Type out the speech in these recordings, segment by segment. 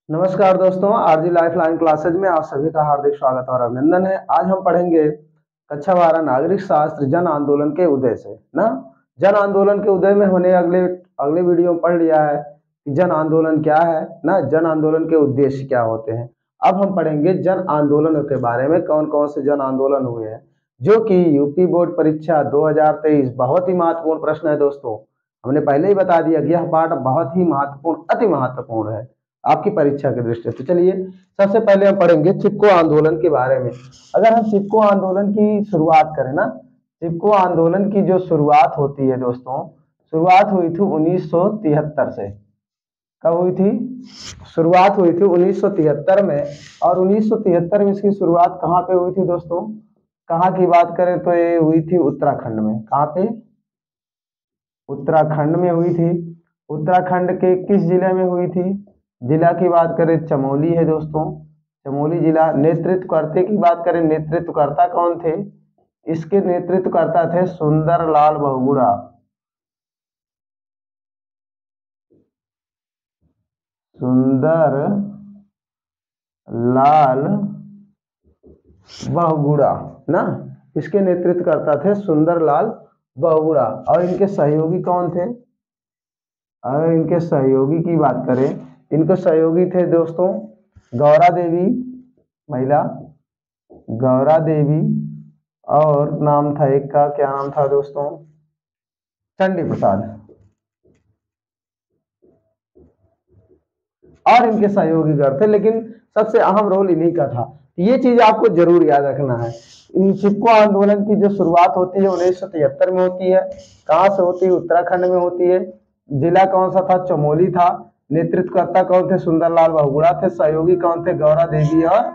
नमस्कार दोस्तों, RG life line classes में आप सभी का हार्दिक स्वागत और अभिनंदन है। आज हम पढ़ेंगे कक्षा 12 नागरिक शास्त्र जन आंदोलन के उदय से ना। जन आंदोलन के उदय में हमने अगले अगले वीडियो में पढ़ लिया है कि जन आंदोलन क्या है ना, जन आंदोलन के उद्देश्य क्या होते हैं। अब हम पढ़ेंगे जन आंदोलन के बारे में, कौन कौन से जन आंदोलन हुए हैं, जो कि यूपी बोर्ड परीक्षा 2023 बहुत ही महत्वपूर्ण प्रश्न है दोस्तों। हमने पहले ही बता दिया कि यह पाठ बहुत ही महत्वपूर्ण, अति महत्वपूर्ण है आपकी परीक्षा की दृष्टि से। चलिए सबसे पहले हम पढ़ेंगे चिपको आंदोलन के बारे में। अगर हम चिपको आंदोलन की शुरुआत करें ना, चिपको आंदोलन की जो शुरुआत होती है दोस्तों, शुरुआत हुई थी 1973 से। कब हुई थी? शुरुआत हुई थी 1973 में। और 1973 में इसकी शुरुआत कहाँ पे हुई थी दोस्तों? कहाँ की बात करें तो ये हुई थी उत्तराखंड में। कहाँ पे? उत्तराखंड में हुई थी। उत्तराखंड के किस जिले में हुई थी? जिला की बात करें चमोली है दोस्तों, चमोली जिला। नेतृत्वकर्ता की बात करें, नेतृत्वकर्ता कौन थे? इसके नेतृत्वकर्ता थे सुंदरलाल बहुगुणा। सुंदर लाल बहुगुणा ना, इसके नेतृत्वकर्ता थे सुंदरलाल बहुगुणा। और इनके सहयोगी कौन थे? अगर इनके सहयोगी की बात करें, इनके सहयोगी थे दोस्तों गौरा देवी, महिला गौरा देवी, और नाम था एक का, क्या नाम था दोस्तों? चंडी प्रसाद। और इनके सहयोगी थे, लेकिन सबसे अहम रोल इन्हीं का था। ये चीज आपको जरूर याद रखना है। चिपको आंदोलन की जो शुरुआत होती है 1973 में होती है। कहाँ से होती है? उत्तराखंड में होती है। जिला कौन सा था? चमोली था। नेतृत्वकर्ता कौन थे? सुंदरलाल बहुगुणा थे। सहयोगी कौन थे? गौरा देवी और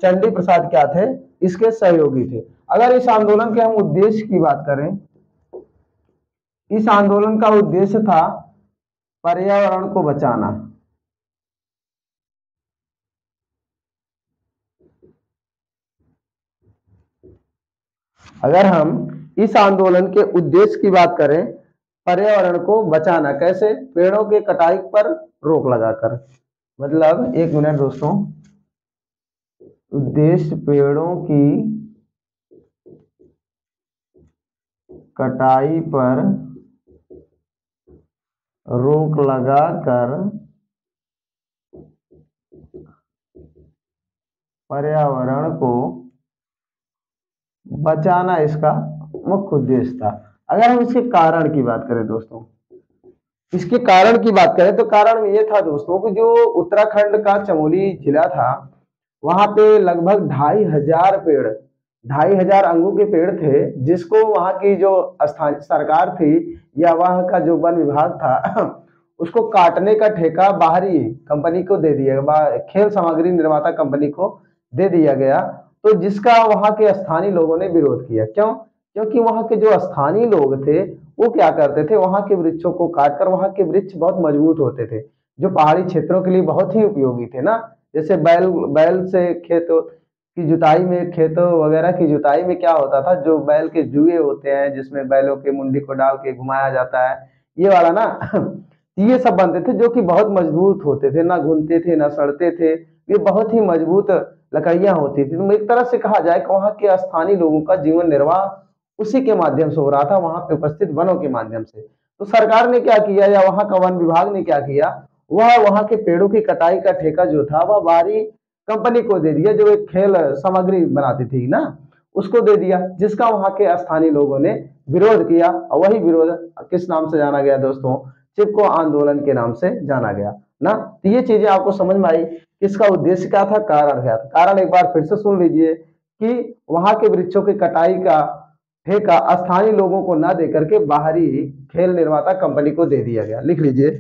चंडी प्रसाद क्या थे? इसके सहयोगी थे। अगर इस आंदोलन के हम उद्देश्य की बात करें, इस आंदोलन का उद्देश्य था पर्यावरण को बचाना। अगर हम इस आंदोलन के उद्देश्य की बात करें, पर्यावरण को बचाना कैसे? पेड़ों के कटाई पर रोक लगाकर। मतलब एक मिनट दोस्तों, उद्देश्य पेड़ों की कटाई पर रोक लगाकर पर्यावरण को बचाना इसका मुख्य उद्देश्य था। अगर हम इसके कारण की बात करें दोस्तों, इसके कारण की बात करें तो कारण ये था दोस्तों कि जो उत्तराखंड का चमोली जिला था, वहां पे लगभग 2500 पेड़, 2500 अंगू के पेड़ थे, जिसको वहां की जो स्थानीय सरकार थी या वहां का जो वन विभाग था उसको काटने का ठेका बाहरी कंपनी को दे दिया गया, खेल सामग्री निर्माता कंपनी को दे दिया गया। तो जिसका वहां के स्थानीय लोगों ने विरोध किया। क्यों? क्योंकि वहां के जो स्थानीय लोग थे वो क्या करते थे, वहां के वृक्षों को काटकर, वहां के वृक्ष बहुत मजबूत होते थे जो पहाड़ी क्षेत्रों के लिए बहुत ही उपयोगी थे ना। जैसे बैल बैल से खेतों की जुताई में, खेतों वगैरह की जुताई में क्या होता था, जो बैल के जुए होते हैं जिसमें बैलों के मुंडी को डाल के घुमाया जाता है, ये वाला ना ये सब बनते थे जो कि बहुत मजबूत होते थे, ना घूमते थे ना सड़ते थे, ये बहुत ही मजबूत लकड़ियां होती थी। तो एक तरह से कहा जाए कि वहां के स्थानीय लोगों का जीवन निर्वाह उसी के माध्यम से हो रहा था, वहां पे उपस्थित वनों के माध्यम से। तो सरकार ने क्या किया, या वहां का वन विभाग ने क्या किया, वह वहां के पेड़ों की कटाई का ठेका जो था वह बाहरी कंपनी को दे दिया, जो एक खेल सामग्री बनाती थी ना, उसको दे दिया, जिसका वहां के स्थानीय लोगों ने विरोध किया। और वही विरोध किस नाम से जाना गया दोस्तों? चिपको आंदोलन के नाम से जाना गया ना। तो ये चीजें आपको समझ में आई, इसका उद्देश्य क्या था, कारण क्या था। कारण एक बार फिर से सुन लीजिए कि वहां के वृक्षों की कटाई का ठेका स्थानीय लोगों को ना देकर के बाहरी खेल निर्माता कंपनी को दे दिया गया। लिख लीजिए,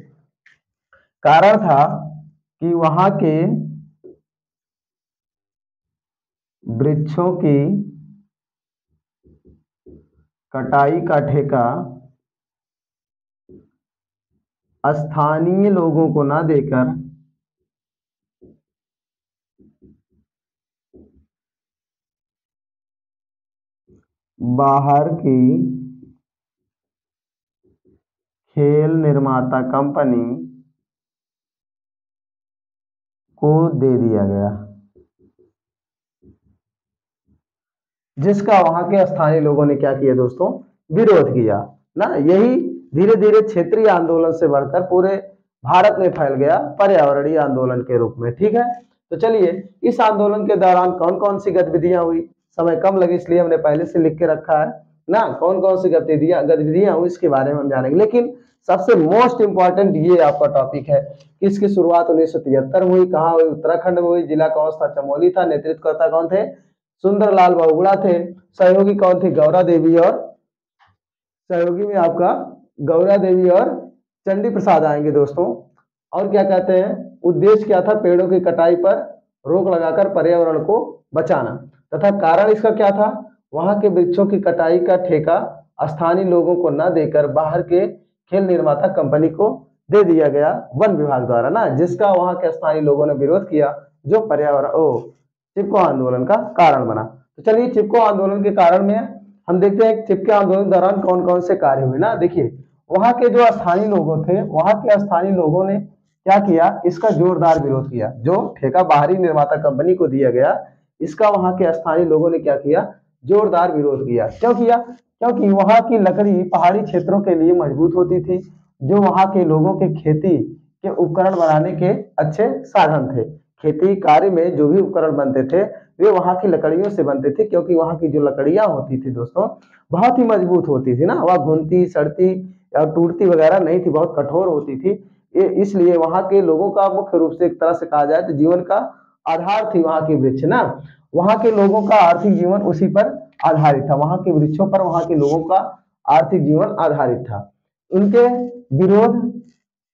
कारण था कि वहां के वृक्षों की कटाई का ठेका स्थानीय लोगों को ना देकर बाहर की खेल निर्माता कंपनी को दे दिया गया, जिसका वहां के स्थानीय लोगों ने क्या किया दोस्तों, विरोध किया ना। यही धीरे धीरे क्षेत्रीय आंदोलन से बढ़कर पूरे भारत में फैल गया पर्यावरणीय आंदोलन के रूप में। ठीक है, तो चलिए इस आंदोलन के दौरान कौन कौन सी गतिविधियां हुई, समय कम लगे इसलिए हमने पहले से लिख के रखा है ना, कौन कौन सी गतिविधियां हुई इसके बारे में हम जानेंगे। लेकिन सबसे मोस्ट इंपॉर्टेंट ये आपका टॉपिक है कि इसकी शुरुआत 1973 हुई, कहाँ हुई, उत्तराखंड में हुई, जिला कौन सा, चमोली था, नेतृत्वकर्ता कौन थे, सुंदरलाल बहुगुणा थे, सहयोगी कौन थी, गौरा देवी, और सहयोगी में आपका गौरा देवी और चंडी प्रसाद आएंगे दोस्तों। और क्या कहते हैं, उद्देश्य क्या था, पेड़ों की कटाई पर रोक लगाकर पर्यावरण को बचाना, तथा कारण इसका क्या था, वहां के वृक्षों की कटाई का ठेका स्थानीय लोगों को न देकर बाहर के खेल निर्माता कंपनी को दे दिया गया वन विभाग द्वारा ना, जिसका वहां के स्थानीय लोगों ने विरोध किया, जो पर्यावरण चिपको आंदोलन का कारण बना। तो चलिए चिपको आंदोलन के कारण में हम देखते हैं चिपके आंदोलन के दौरान कौन कौन से कार्य हुए ना। देखिए वहां के जो स्थानीय लोगों थे, वहां के स्थानीय लोगों ने क्या किया, इसका जोरदार विरोध किया, जो ठेका बाहरी निर्माता कंपनी को दिया गया, इसका वहां के स्थानीय लोगों ने क्या किया, जोरदार विरोध किया। क्यों किया, क्योंकि वहां की लकड़ी पहाड़ी क्षेत्रों के लिए मजबूत होती थी, जो वहां के लोगों के खेती के उपकरण बनाने के अच्छे साधन थे। खेती कार्य में जो भी उपकरण बनते थे वे वहां की लकड़ियों से बनते थे, क्योंकि वहां की जो लकड़ियां होती थी दोस्तों बहुत ही मजबूत होती थी ना, वह घुनती सड़ती और टूटती वगैरह नहीं थी, बहुत कठोर होती थी। ये इसलिए वहां के लोगों का मुख्य रूप से एक तरह से कहा जाए तो जीवन का आधार थी वहां की वृक्ष ना। वहां के लोगों का आर्थिक जीवन उसी पर आधारित था, वहां के वृक्षों पर वहां के लोगों का आर्थिक जीवन आधारित था। उनके विरोध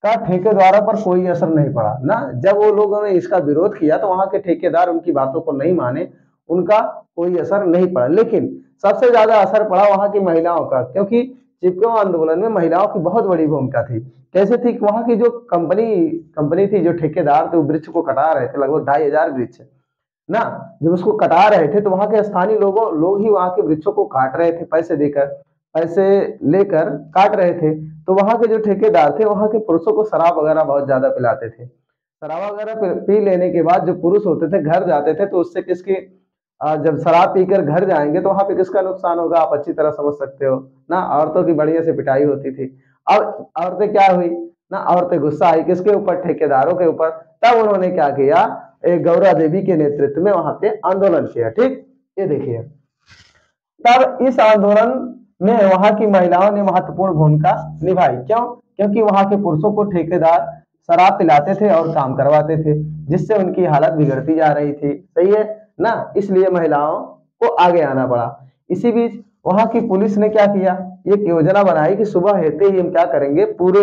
का ठेकेदारों पर कोई असर नहीं पड़ा ना। जब वो लोगों ने इसका विरोध किया तो वहां के ठेकेदार उनकी बातों को नहीं माने, उनका कोई असर नहीं पड़ा। लेकिन सबसे ज्यादा असर पड़ा वहां की महिलाओं का, क्योंकि चिपको आंदोलन में महिलाओं की बहुत बड़ी भूमिका थी। कैसे थी, वहां की जो कंपनी थी, जो ठेकेदार थे, वो वृक्ष को कटा रहे थे, लगभग 2500 वृक्ष ना। जब उसको कटा रहे थे तो वहां के स्थानीय लोग ही वहां के वृक्षों को काट रहे थे, पैसे लेकर काट रहे थे। तो वहां के जो ठेकेदार थे, वहां के पुरुषों को शराब वगैरह बहुत ज्यादा पिलाते थे। शराब वगैरह पी लेने के बाद जो पुरुष होते थे घर जाते थे, तो उससे किसकी जब शराब पीकर घर जाएंगे तो वहां पे किसका नुकसान होगा, आप अच्छी तरह समझ सकते हो ना। औरतों की बढ़िया से पिटाई होती थी। अब औरतें क्या हुई ना, औरतें गुस्सा आई किसके ऊपर, ठेकेदारों के ऊपर। तब उन्होंने क्या किया, एक गौरा देवी के नेतृत्व में वहां पे आंदोलन किया। ठीक, ये देखिए तब इस आंदोलन में वहां की महिलाओं ने महत्वपूर्ण भूमिका निभाई। क्यों, क्योंकि वहां के पुरुषों को ठेकेदार शराब पिलाते थे और काम करवाते थे, जिससे उनकी हालत बिगड़ती जा रही थी। सही है ना, इसलिए महिलाओं को आगे आना पड़ा। इसी बीच वहां की पुलिस ने क्या किया, एक योजना बनाई कि सुबह होते ही हम क्या करेंगे, पूरे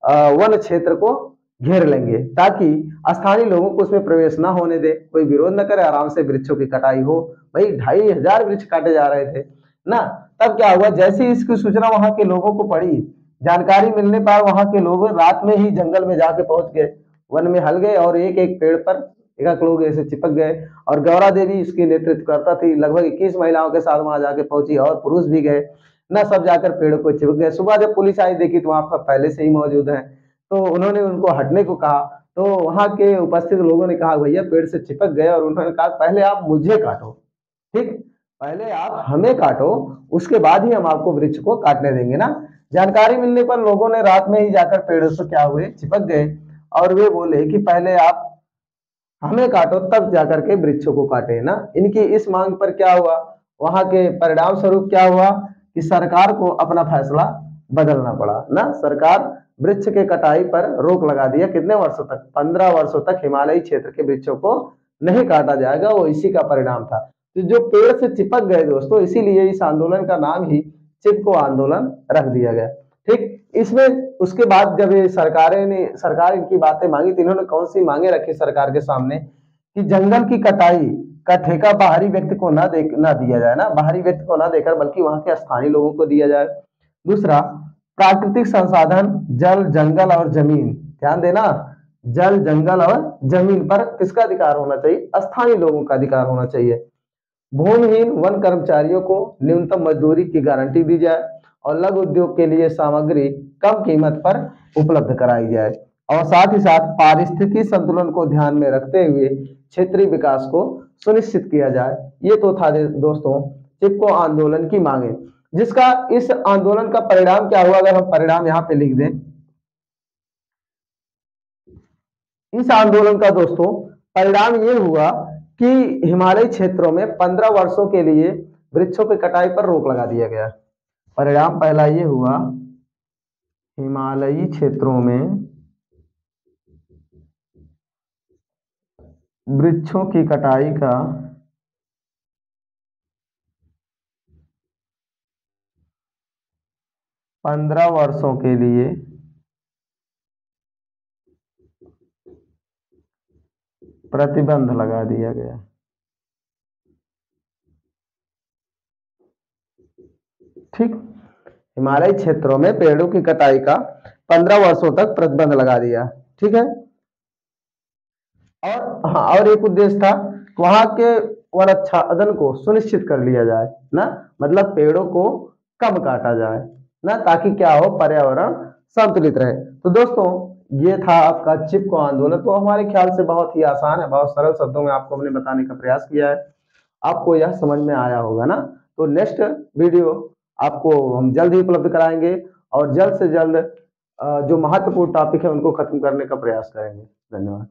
वन क्षेत्र को घेर लेंगे, ताकि स्थानीय लोगों को उसमें प्रवेश ना होने दे, कोई विरोध न करे, आराम से वृक्षों की कटाई हो। भाई 2500 वृक्ष काटे जा रहे थे ना। तब क्या हुआ, जैसे ही इसकी सूचना वहां के लोगों को पड़ी, जानकारी मिलने पर वहां के लोग रात में ही जंगल में जाके पहुंच गए, वन में हल गए और एक एक पेड़ पर एक लोग ऐसे चिपक गए। और गौरा देवी इसकी नेतृत्व करता थी, लगभग 21 महिलाओं के साथ वहां जाके पहुंची, और पुरुष भी गए ना, सब जाकर पेड़ को चिपक गए। सुबह जब पुलिस आई देखी तो वहां पर पहले से ही मौजूद है, तो उन्होंने उनको हटने को कहा। तो वहां के उपस्थित लोगों ने कहा भैया पेड़ से चिपक गए, और उन्होंने कहा पहले आप मुझे काटो, ठीक, पहले आप हमें काटो, उसके बाद ही हम आपको वृक्ष को काटने देंगे ना। जानकारी मिलने पर लोगों ने रात में ही जाकर पेड़ों से क्या हुए, चिपक गए, और वे बोले कि पहले आप हमें काटो तब जाकर के वृक्षों को काटे ना। इनकी इस मांग पर क्या हुआ, वहां के परिणाम स्वरूप क्या हुआ कि सरकार को अपना फैसला बदलना पड़ा ना। सरकार वृक्ष के कटाई पर रोक लगा दिया, कितने वर्षों तक, 15 वर्षों तक हिमालयी क्षेत्र के वृक्षों को नहीं काटा जाएगा, वो इसी का परिणाम था। तो जो पेड़ से चिपक गए दोस्तों, इसीलिए इस आंदोलन का नाम ही चिपको आंदोलन रख दिया गया। ठीक, इसमें उसके बाद जब ये सरकार इनकी बातें मांगी, तो इन्होंने कौन सी मांगे रखी सरकार के सामने, कि जंगल की कटाई का ठेका बाहरी व्यक्ति को ना दिया जाए ना, बाहरी व्यक्ति को ना देकर बल्कि वहां के स्थानीय लोगों को दिया जाए। दूसरा, प्राकृतिक संसाधन जल जंगल और जमीन, ध्यान देना, जल जंगल और जमीन पर किसका अधिकार होना चाहिए, स्थानीय लोगों का अधिकार होना चाहिए। भूमिहीन वन कर्मचारियों को न्यूनतम मजदूरी की गारंटी दी जाए, और लघु उद्योग के लिए सामग्री कम कीमत पर उपलब्ध कराई जाए। और साथ ही साथ पारिस्थितिकी संतुलन को ध्यान में रखते हुए क्षेत्रीय विकास को सुनिश्चित किया जाए। ये तो था दोस्तों चिपको आंदोलन की मांगे, जिसका इस आंदोलन का परिणाम क्या हुआ, अगर हम परिणाम यहाँ पे लिख दें, इस आंदोलन का दोस्तों परिणाम ये हुआ कि हिमालयी क्षेत्रों में 15 वर्षों के लिए वृक्षों की कटाई पर रोक लगा दिया गया। परिणाम पहला ये हुआ, हिमालयी क्षेत्रों में वृक्षों की कटाई का 15 वर्षों के लिए प्रतिबंध लगा दिया गया। ठीक, हिमालयी क्षेत्रों में पेड़ों की कटाई का 15 वर्षों तक प्रतिबंध लगा दिया। ठीक है, और हाँ, और एक उद्देश्य था वहां के वनाच्छादन को सुनिश्चित कर लिया जाए ना, मतलब पेड़ों को कम काटा जाए ना, ताकि क्या हो, पर्यावरण संतुलित रहे। तो दोस्तों ये था आपका चिपको आंदोलन। तो हमारे ख्याल से बहुत ही आसान है, बहुत सरल शब्दों में आपको हमने बताने का प्रयास किया है, आपको यह समझ में आया होगा ना। तो नेक्स्ट वीडियो आपको हम जल्द ही उपलब्ध कराएंगे और जल्द से जल्द जो महत्वपूर्ण टॉपिक है उनको खत्म करने का प्रयास करेंगे। धन्यवाद।